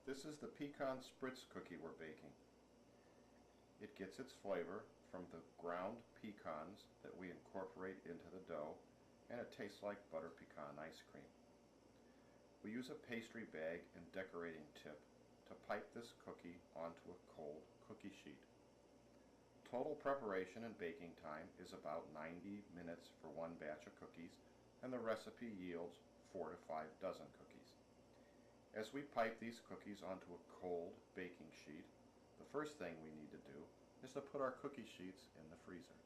This is the pecan Spritz cookie we're baking. It gets its flavor from the ground pecans that we incorporate into the dough, and it tastes like butter pecan ice cream. We use a pastry bag and decorating tip to pipe this cookie onto a cold cookie sheet. Total preparation and baking time is about 90 minutes for one batch of cookies, and the recipe yields 4 to 5 dozen cookies. As we pipe these cookies onto a cold baking sheet, the first thing we need to do is to put our cookie sheets in the freezer.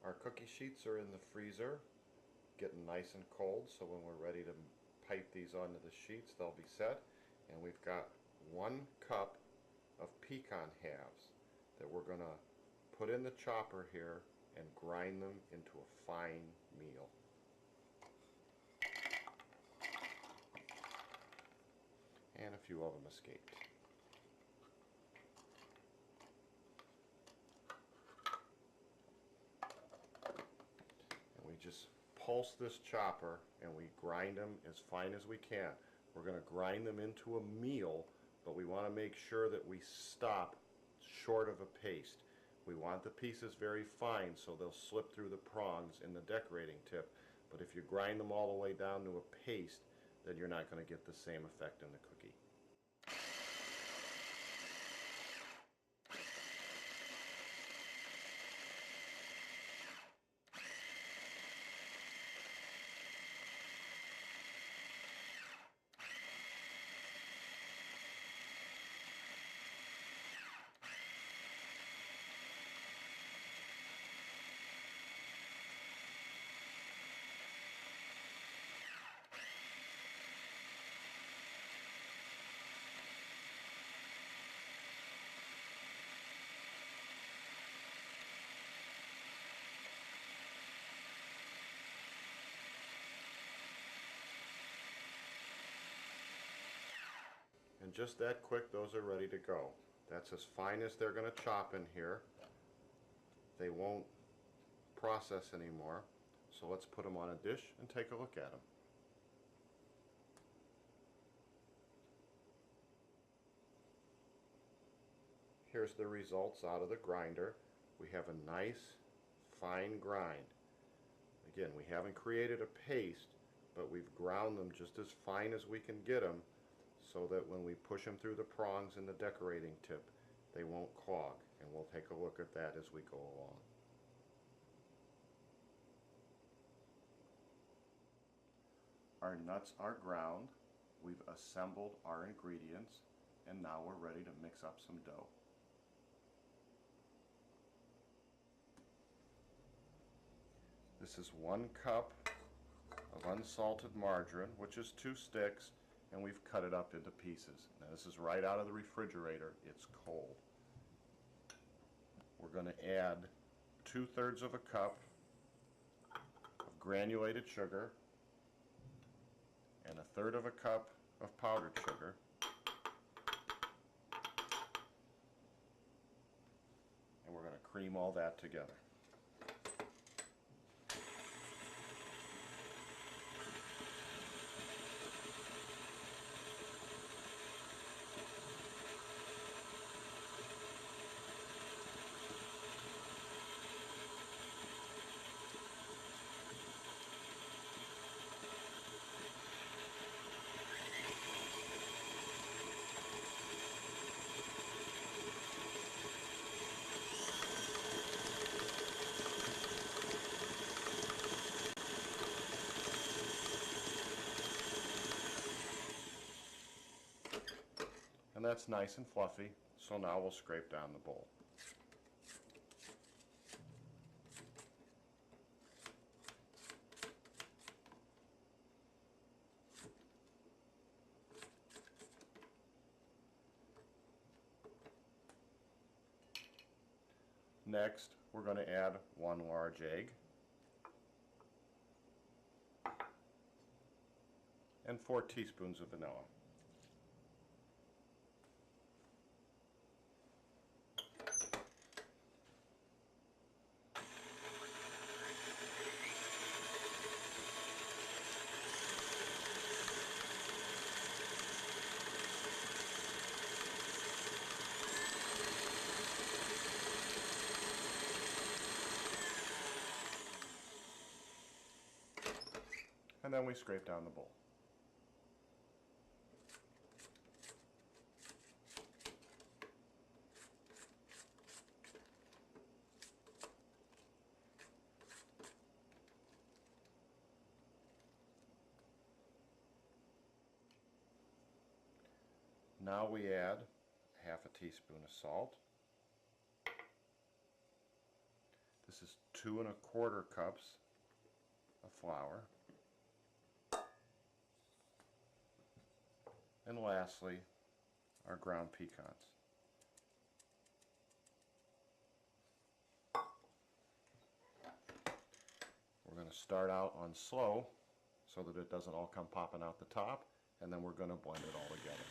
Our cookie sheets are in the freezer, getting nice and cold, so when we're ready to pipe these onto the sheets, they'll be set. And we've got 1 cup of pecan halves that we're going to put in the chopper here and grind them into a fine meal. And a few of them escaped. And we just pulse this chopper and we grind them as fine as we can. We're going to grind them into a meal, but we want to make sure that we stop short of a paste. We want the pieces very fine so they'll slip through the prongs in the decorating tip, but if you grind them all the way down to a paste, then you're not going to get the same effect in the cookie. And just that quick, those are ready to go. That's as fine as they're going to chop in here. They won't process anymore. So let's put them on a dish and take a look at them. Here's the results out of the grinder. We have a nice fine grind. Again, we haven't created a paste, but we've ground them just as fine as we can get them, so that when we push them through the prongs in the decorating tip, they won't clog. And we'll take a look at that as we go along. Our nuts are ground, we've assembled our ingredients, and now we're ready to mix up some dough. This is 1 cup of unsalted margarine, which is 2 sticks, and we've cut it up into pieces. Now this is right out of the refrigerator. It's cold. We're going to add 2/3 of a cup of granulated sugar and 1/3 of a cup of powdered sugar. And we're going to cream all that together. And that's nice and fluffy, so now we'll scrape down the bowl. Next, we're going to add 1 large egg and 4 teaspoons of vanilla. and then we scrape down the bowl. Now we add half a teaspoon of salt. This is 2 1/4 cups of flour. And lastly, our ground pecans. We're going to start out on slow so that it doesn't all come popping out the top, and then we're going to blend it all together.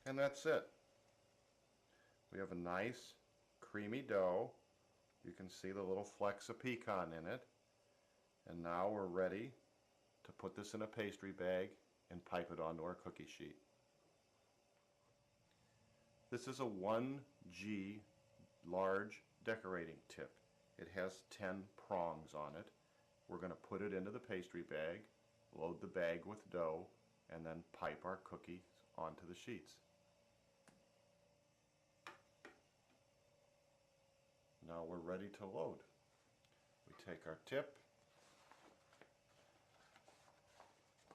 And that's it. We have a nice creamy dough. You can see the little flecks of pecan in it. And now we're ready to put this in a pastry bag and pipe it onto our cookie sheet. This is a 1G large decorating tip. It has 10 prongs on it. We're going to put it into the pastry bag, load the bag with dough, and then pipe our cookies onto the sheets. Now we're ready to load. We take our tip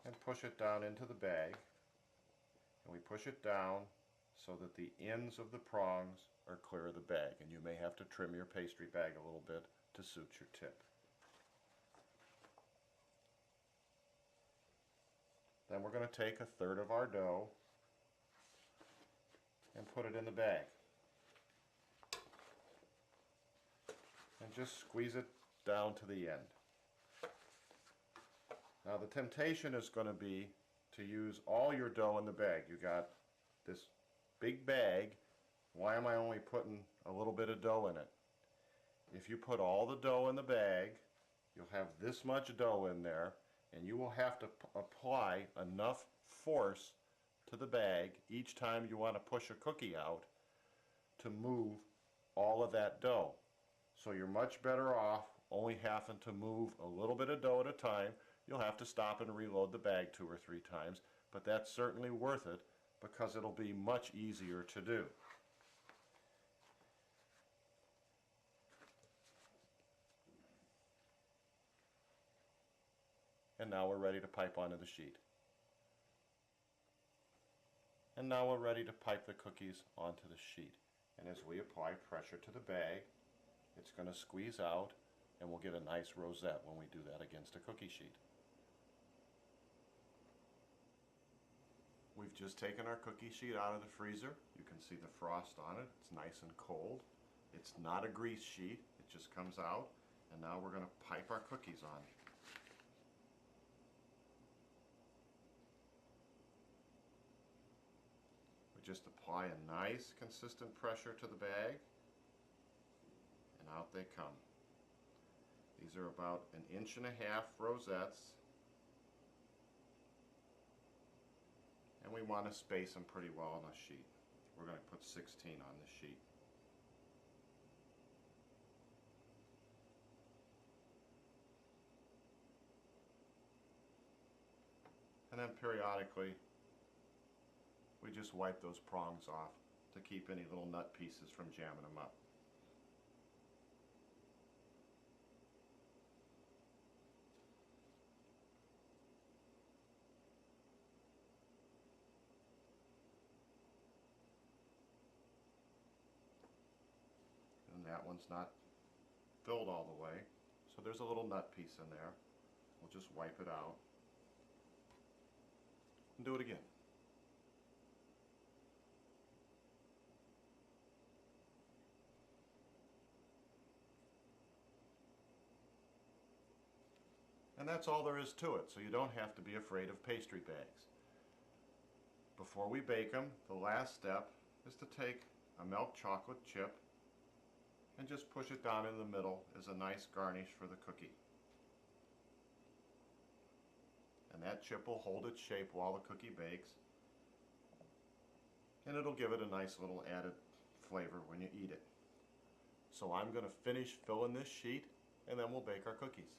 and push it down into the bag, and we push it down so that the ends of the prongs are clear of the bag, and you may have to trim your pastry bag a little bit to suit your tip. Then we're going to take 1/3 of our dough and put it in the bag. And just squeeze it down to the end. Now the temptation is going to be to use all your dough in the bag. You got this big bag. Why am I only putting a little bit of dough in it? If you put all the dough in the bag, you'll have this much dough in there, and you will have to apply enough force to the bag each time you want to push a cookie out to move all of that dough. So you're much better off only having to move a little bit of dough at a time. You'll have to stop and reload the bag 2 or 3 times, but that's certainly worth it because it'll be much easier to do. And now we're ready to pipe onto the sheet. And now we're ready to pipe the cookies onto the sheet. And as we apply pressure to the bag, it's going to squeeze out, and we'll get a nice rosette when we do that against a cookie sheet. We've just taken our cookie sheet out of the freezer. You can see the frost on it. It's nice and cold. It's not a grease sheet. It just comes out, and now we're going to pipe our cookies on. We just apply a nice consistent pressure to the bag, and out they come. These are about 1.5 inch rosettes, and we want to space them pretty well on a sheet. We're going to put 16 on the sheet. And then periodically we just wipe those prongs off to keep any little nut pieces from jamming them up. And that one's not filled all the way, so there's a little nut piece in there. We'll just wipe it out and do it again. And that's all there is to it, so you don't have to be afraid of pastry bags. Before we bake them, the last step is to take a milk chocolate chip and just push it down in the middle as a nice garnish for the cookie. And that chip will hold its shape while the cookie bakes, and it'll give it a nice little added flavor when you eat it. So I'm going to finish filling this sheet and then we'll bake our cookies.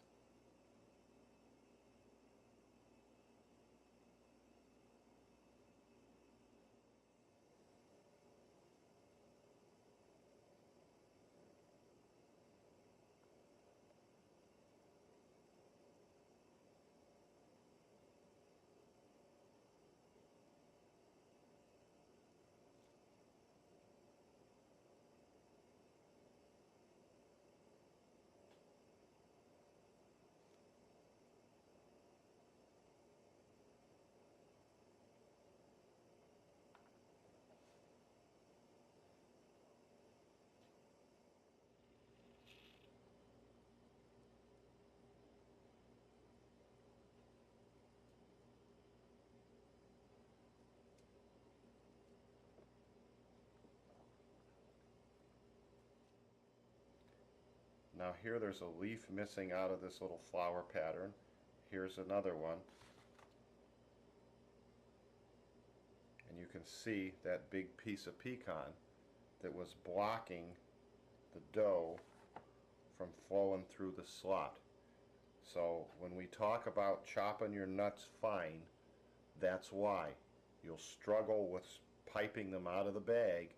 Now here there's a leaf missing out of this little flower pattern. Here's another one. And you can see that big piece of pecan that was blocking the dough from flowing through the slot. So when we talk about chopping your nuts fine, that's why. You'll struggle with piping them out of the bag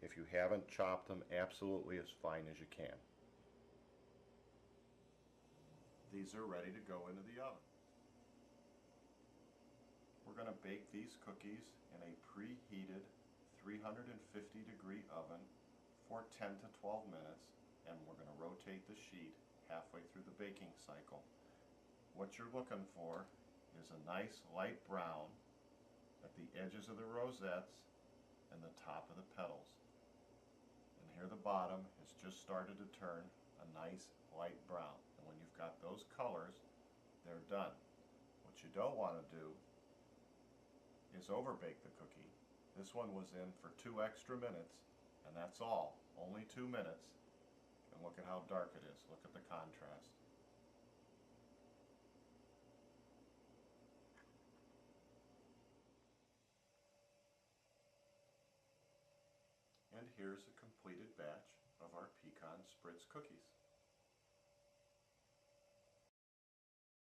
if you haven't chopped them absolutely as fine as you can. These are ready to go into the oven. We're going to bake these cookies in a preheated 350 degree oven for 10 to 12 minutes, and we're going to rotate the sheet halfway through the baking cycle. What you're looking for is a nice light brown at the edges of the rosettes and the top of the petals. And here the bottom has just started to turn a nice light brown. And when you've got those colors, they're done. What you don't want to do is overbake the cookie. This one was in for 2 extra minutes, and that's all, only 2 minutes. And look at how dark it is. Look at the contrast. And here's a completed